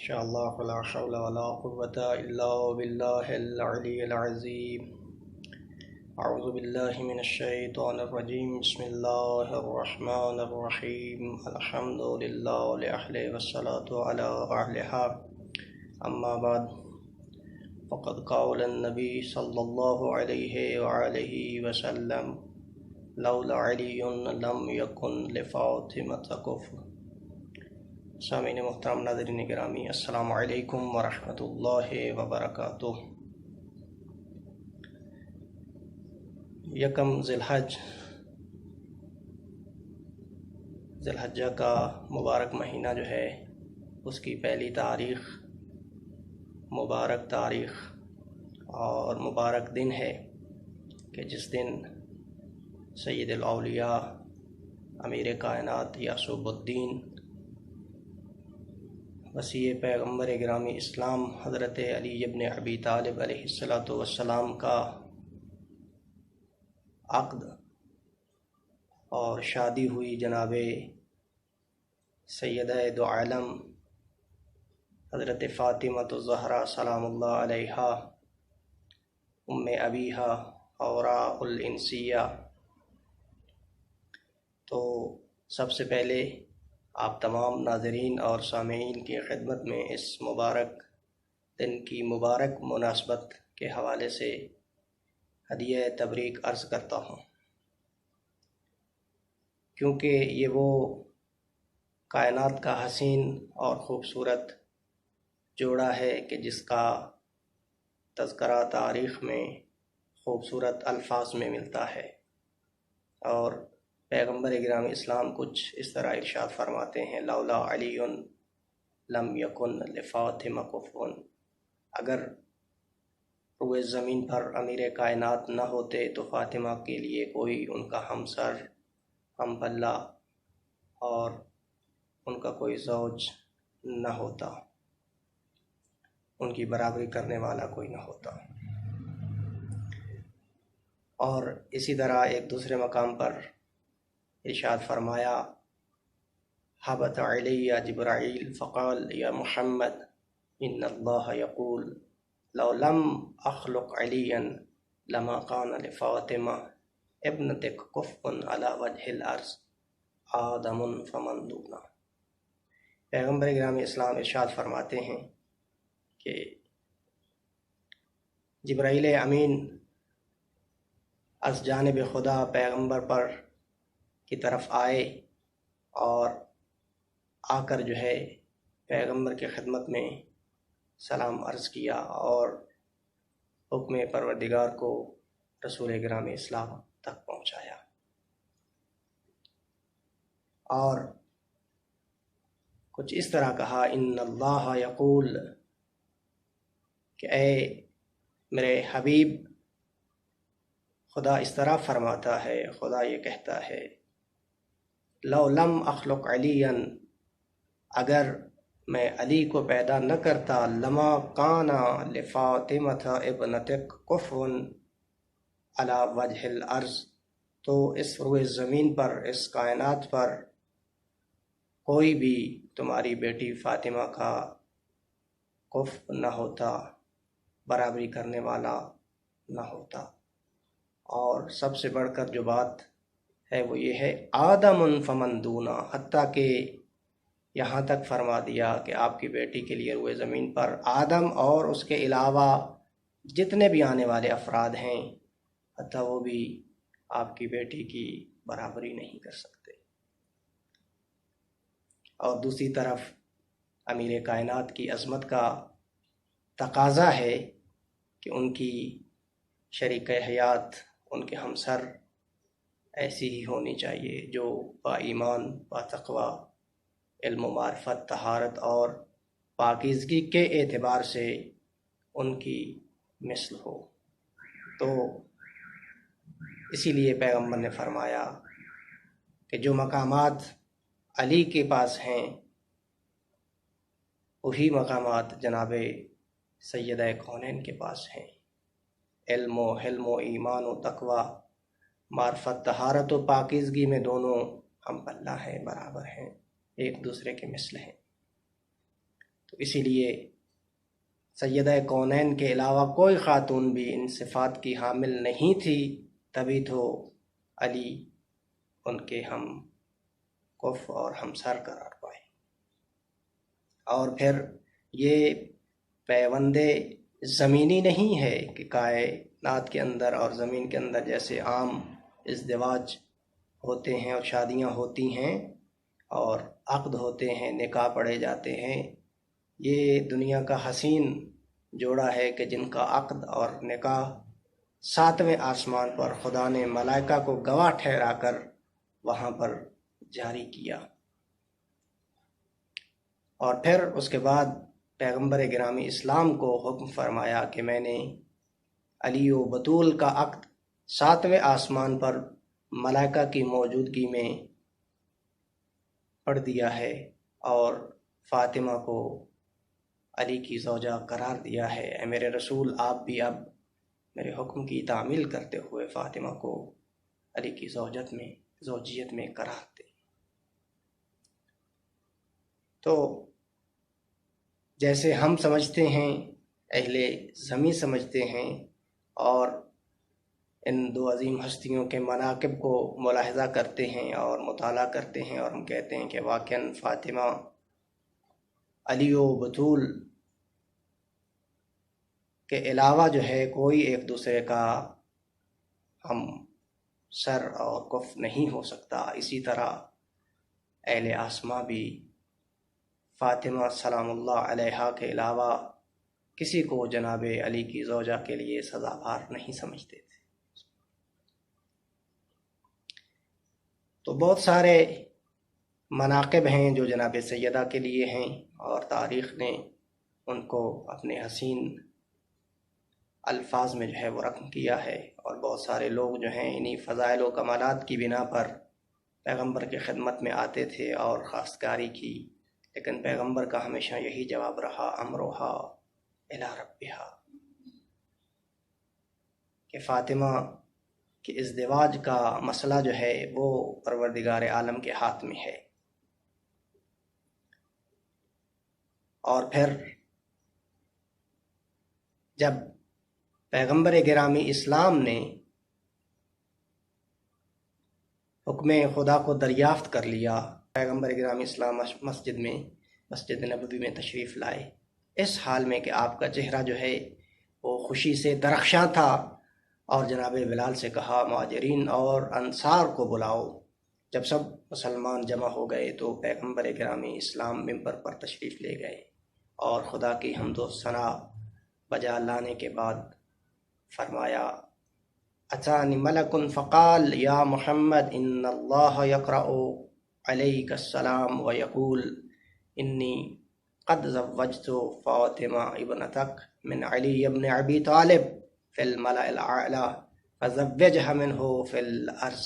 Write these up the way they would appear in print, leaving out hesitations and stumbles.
شاء الله لا حول ولا قوة إلا بالله العلي العظيم. أعوذ بالله من الشيطان الرجيم. بسم الله الرحمن الرحيم. الحمد لله لأهله والصلاة على أهلها. أما بعد، فقد قال النبي صلى الله عليه وآله وسلم: لولا علي لم يكن لفاطمة كفر. سامعین محترم، ناظرین گرامی، السلام علیکم ورحمۃ اللہ وبرکاتہ۔ یکم ذی الحجہ کا مبارک مہینہ جو ہے، اس کی پہلی تاریخ مبارک تاریخ اور مبارک دن ہے کہ جس دن سید الاولیاء امیر کائنات یعصوب الدین وسیع پیغمبر گرامی اسلام حضرت علی ابن ابی طالب علیہ السلام کا عقد اور شادی ہوئی جناب سیدہ دو عالم حضرت فاطمہ الزہرا سلام اللہ علیہا ام ابیہا اوراء الانسیہ۔ تو سب سے پہلے آپ تمام ناظرین اور سامعین کی خدمت میں اس مبارک دن کی مبارک مناسبت کے حوالے سے ہدیہ تبریک عرض کرتا ہوں، کیونکہ یہ وہ کائنات کا حسین اور خوبصورت جوڑا ہے کہ جس کا تذکرہ تاریخ میں خوبصورت الفاظ میں ملتا ہے، اور پیغمبر گرامی اسلام کچھ اس طرح ارشاد فرماتے ہیں: لولا علی لم یکن لفاطمہ کفو۔ اگر روئے زمین پر امیر کائنات نہ ہوتے تو فاطمہ کے لیے کوئی ان کا ہمسر، ہم پلہ اور ان کا کوئی زوج نہ ہوتا، ان کی برابری کرنے والا کوئی نہ ہوتا۔ اور اسی طرح ایک دوسرے مقام پر ارشاد فرمایا: حبت علی جبرائیل فقال یا محمد ان اللہ یقول لو لم اخلق علیا لما کان لفاطمہ ابنتک کفء علی وجہ الارض آدم فمن دونہ۔ پیغمبر گرامی اسلام ارشاد فرماتے ہیں کہ جبرائیل امین از جانب خدا پیغمبر پر کی طرف آئے اور آ کر جو ہے پیغمبر کی خدمت میں سلام عرض کیا اور حکم پروردگار کو رسول گرامی اسلام تک پہنچایا، اور کچھ اس طرح کہا: ان اللہ یقول، کہ اے میرے حبیب، خدا اس طرح فرماتا ہے، خدا یہ کہتا ہے: لو لم اخلق علی، اگر میں علی کو پیدا نہ کرتا، لما کانا لفاطمۃ ابنتک کفء علی وجہ الارض، تو اس روئے زمین پر، اس کائنات پر کوئی بھی تمہاری بیٹی فاطمہ کا کفء نہ ہوتا، برابری کرنے والا نہ ہوتا۔ اور سب سے بڑھ کر جو بات ہے وہ یہ ہے: آدم فمن دونہ، حتیٰ کہ یہاں تک فرما دیا کہ آپ کی بیٹی کے لیے روئے زمین پر آدم اور اس کے علاوہ جتنے بھی آنے والے افراد ہیں، حتیٰ وہ بھی آپ کی بیٹی کی برابری نہیں کر سکتے۔ اور دوسری طرف امیر کائنات کی عظمت کا تقاضا ہے کہ ان کی شریک حیات، ان کے ہمسر ایسی ہی ہونی چاہیے جو با ایمان، با تقوی، علم و معرفت، طہارت اور پاکیزگی کے اعتبار سے ان کی مثل ہو۔ تو اسی لیے پیغمبر نے فرمایا کہ جو مقامات علی کے پاس ہیں وہی مقامات جناب سیدہ کونین کے پاس ہیں۔ علم و حلم و ایمان و تقوی، معرفت، طہارت و پاکیزگی میں دونوں ہم پلہ ہیں، برابر ہیں، ایک دوسرے کے مثل ہیں۔ تو اسی لیے سیدہ کونین کے علاوہ کوئی خاتون بھی ان صفات کی حامل نہیں تھی، تبھی تو علی ان کے ہم کف اور ہمسر قرار پائے۔ اور پھر یہ پیوند زمینی نہیں ہے کہ کائنات کے اندر اور زمین کے اندر جیسے عام ازدواج ہوتے ہیں اور شادیاں ہوتی ہیں اور عقد ہوتے ہیں، نکاح پڑھے جاتے ہیں، یہ دنیا کا حسین جوڑا ہے کہ جن کا عقد اور نکاح 7ویں آسمان پر خدا نے ملائکہ کو گواہ ٹھہرا کر وہاں پر جاری کیا۔ اور پھر اس کے بعد پیغمبر گرامی اسلام کو حکم فرمایا کہ میں نے علی و بطول کا عقد 7ویں آسمان پر ملائکہ کی موجودگی میں پڑھ دیا ہے اور فاطمہ کو علی کی زوجہ قرار دیا ہے۔ اے میرے رسول، آپ بھی اب میرے حکم کی تعمیل کرتے ہوئے فاطمہ کو علی کی زوجیت میں قرار دیں۔ تو جیسے ہم سمجھتے ہیں، اہل زمیں سمجھتے ہیں، اور ان دو عظیم ہستیوں کے مناقب کو ملاحظہ کرتے ہیں اور مطالعہ کرتے ہیں، اور ہم کہتے ہیں کہ واقعاً فاطمہ، علی و بطول کے علاوہ جو ہے کوئی ایک دوسرے کا ہم سر اور کف نہیں ہو سکتا۔ اسی طرح اہل آسما بھی فاطمہ سلام اللہ علیہا کے علاوہ کسی کو جناب علی کی زوجہ کے لیے سزاوار نہیں سمجھتے تھے۔ تو بہت سارے مناقب ہیں جو جناب سیدہ کے لیے ہیں، اور تاریخ نے ان کو اپنے حسین الفاظ میں جو ہے وہ رقم کیا ہے، اور بہت سارے لوگ جو ہیں انہی فضائل و کمالات کی بنا پر پیغمبر کی خدمت میں آتے تھے اور خواستگاری کی، لیکن پیغمبر کا ہمیشہ یہی جواب رہا، امروہا الی ربہا، کہ فاطمہ کہ ازدواج کا مسئلہ جو ہے وہ پروردگار عالم کے ہاتھ میں ہے۔ اور پھر جب پیغمبر گرامی اسلام نے حکم خدا کو دریافت کر لیا، پیغمبر گرامی اسلام مسجد نبوی میں تشریف لائے، اس حال میں کہ آپ کا چہرہ جو ہے وہ خوشی سے درخشاں تھا، اور جناب بلال سے کہا مہاجرین اور انصار کو بلاؤ۔ جب سب مسلمان جمع ہو گئے تو پیغمبر گرامی اسلام ممبر پر تشریف لے گئے، اور خدا کی حمد و ثنا بجا لانے کے بعد فرمایا اتانی ملک فقال یا محمد ان اللہ یقرأ علیک السلام ویقول انی قد زوجت فاطمہ ابنتک من علی ابن ابی طالب فی الملأ الاعلی فزوجها منہ فی الارض۔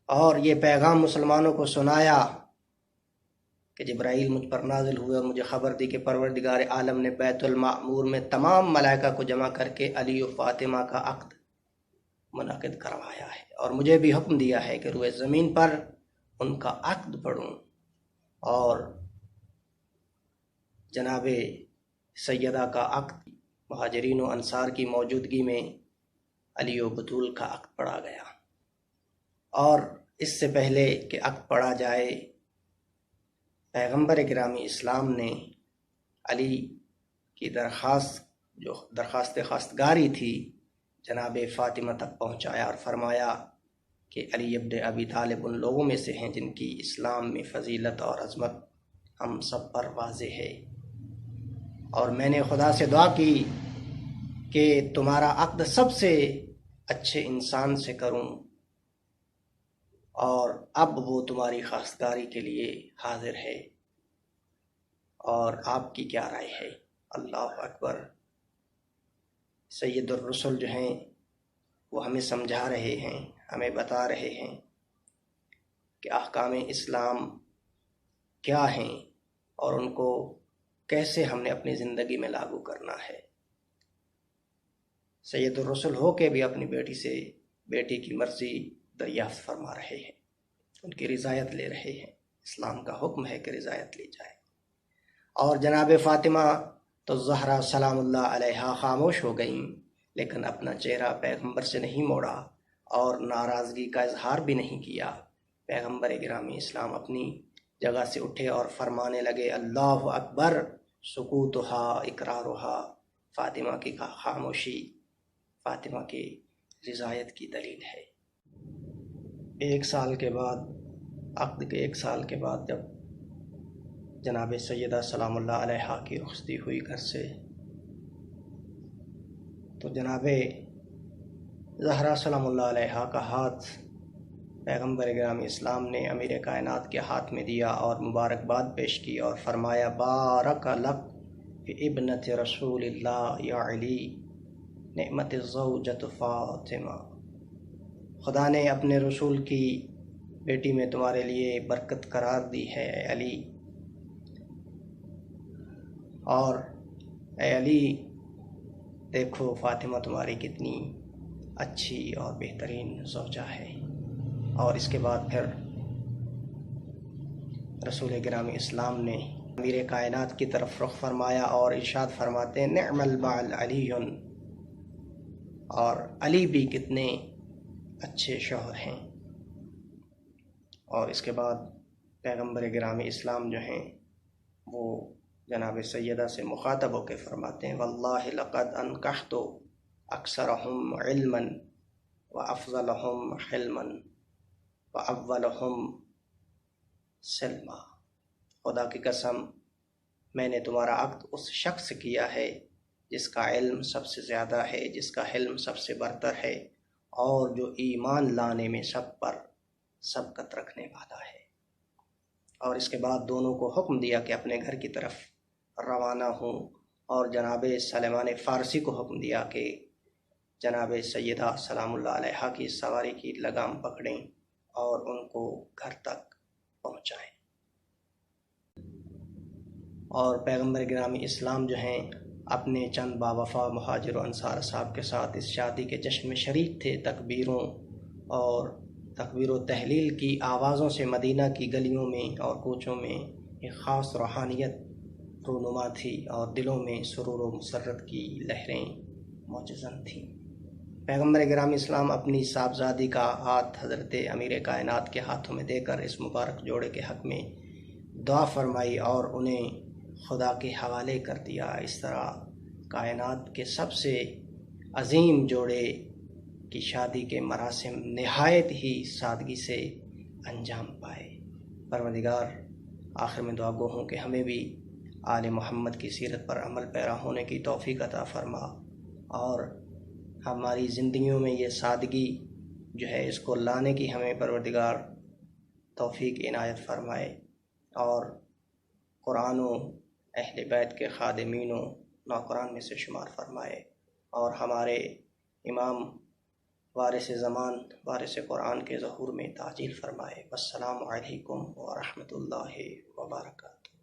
اور یہ پیغام مسلمانوں کو سنایا کہ جبرائیل مجھ پر نازل ہوئے اور مجھے خبر دی کہ پروردگار عالم نے بیت المعمور میں تمام ملائکہ کو جمع کر کے علی و فاطمہ کا عقد منعقد کروایا ہے، اور مجھے بھی حکم دیا ہے کہ روئے زمین پر ان کا عقد پڑھوں، اور جناب سیدہ کا عقد مہاجرین و انصار کی موجودگی میں علی و بطول کا عقد پڑھا گیا۔ اور اس سے پہلے کہ عقد پڑھا جائے، پیغمبر گرامی اسلام نے علی کی درخواست خواستگاری تھی جناب فاطمہ تک پہنچایا، اور فرمایا کہ علی ابن ابی طالب ان لوگوں میں سے ہیں جن کی اسلام میں فضیلت اور عظمت ہم سب پر واضح ہے، اور میں نے خدا سے دعا کی کہ تمہارا عقد سب سے اچھے انسان سے کروں، اور اب وہ تمہاری خواستگاری کے لیے حاضر ہے، اور آپ کی کیا رائے ہے؟ اللہ اکبر۔ سید الرسل جو ہیں وہ ہمیں سمجھا رہے ہیں، ہمیں بتا رہے ہیں کہ احکام اسلام کیا ہیں اور ان کو کیسے ہم نے اپنی زندگی میں لاگو کرنا ہے۔ سید الرسل ہو کے بھی اپنی بیٹی کی مرضی دریافت فرما رہے ہیں، ان کی رضایت لے رہے ہیں۔ اسلام کا حکم ہے کہ رضایت لی جائے۔ اور جناب فاطمہ تو زہرا سلام اللہ علیہا خاموش ہو گئیں، لیکن اپنا چہرہ پیغمبر سے نہیں موڑا اور ناراضگی کا اظہار بھی نہیں کیا۔ پیغمبر گرامی اسلام اپنی جگہ سے اٹھے اور فرمانے لگے اللہ اکبر، سکوتہا اقرارہا، فاطمہ کی خاموشی فاطمہ کی رضایت کی دلیل ہے۔ 1 سال کے بعد، عقد کے 1 سال کے بعد، جب جناب سیدہ سلام اللہ علیہا کی رخصتی ہوئی گھر سے، تو جناب زہرا سلام اللہ علیہا کا ہاتھ پیغمبر گرامی اسلام نے امیر کائنات کے ہاتھ میں دیا اور مبارکباد پیش کی اور فرمایا بارک لک فی ابنت رسول اللہ یا علی نعمت الزوجۃ فاطمہ، خدا نے اپنے رسول کی بیٹی میں تمہارے لیے برکت قرار دی ہے اے علی، اور اے علی دیکھو فاطمہ تمہاری کتنی اچھی اور بہترین زوجہ ہے۔ اور اس کے بعد پھر رسول گرامی اسلام نے امیر کائنات کی طرف رخ فرمایا اور ارشاد فرماتے ہیں نعم البعل علی، اور علی بھی کتنے اچھے شوہر ہیں۔ اور اس کے بعد پیغمبر گرامی اسلام جو ہیں وہ جناب سیدہ سے مخاطب ہو کے فرماتے ہیں واللہ لقد انکحت اکثرہم علما وافضلہم حلما واولہم سلما، خدا کی قسم میں نے تمہارا عقد اس شخص سے کیا ہے جس کا علم سب سے زیادہ ہے، جس کا حلم سب سے برتر ہے، اور جو ایمان لانے میں سب پر سبقت رکھنے والا ہے۔ اور اس کے بعد دونوں کو حکم دیا کہ اپنے گھر کی طرف روانہ ہوں، اور جناب سلیمان فارسی کو حکم دیا کہ جناب سیدہ سلام اللہ علیہا کی سواری کی لگام پکڑیں اور ان کو گھر تک پہنچائیں۔ اور پیغمبر گرامی اسلام جو ہیں اپنے چند باوفا مہاجر و انصار صاحب کے ساتھ اس شادی کے جشن میں شریک تھے۔ تکبیروں اور تکبیر و تحلیل کی آوازوں سے مدینہ کی گلیوں میں اور کوچوں میں ایک خاص روحانیت رونما تھی اور دلوں میں سرور و مسرت کی لہریں موجزن تھیں۔ پیغمبر گرامی اسلام اپنی صاحبزادی کا ہاتھ حضرت امیر کائنات کے ہاتھوں میں دے کر اس مبارک جوڑے کے حق میں دعا فرمائی اور انہیں خدا کے حوالے کر دیا۔ اس طرح کائنات کے سب سے عظیم جوڑے کی شادی کے مراسم نہایت ہی سادگی سے انجام پائے۔ پروردگار آخر میں دعا گو ہوں کہ ہمیں بھی آل محمد کی سیرت پر عمل پیرا ہونے کی توفیق عطا فرما، اور ہماری زندگیوں میں یہ سادگی جو ہے اس کو لانے کی ہمیں پروردگار توفیق عنایت فرمائے، اور قرآن و اہل بیت کے خادمین و نوکران میں سے شمار فرمائے، اور ہمارے امام وارث زمان وارث قرآن کے ظہور میں تعجیل فرمائے۔ السلام علیکم ورحمۃ اللہ وبرکاتہ۔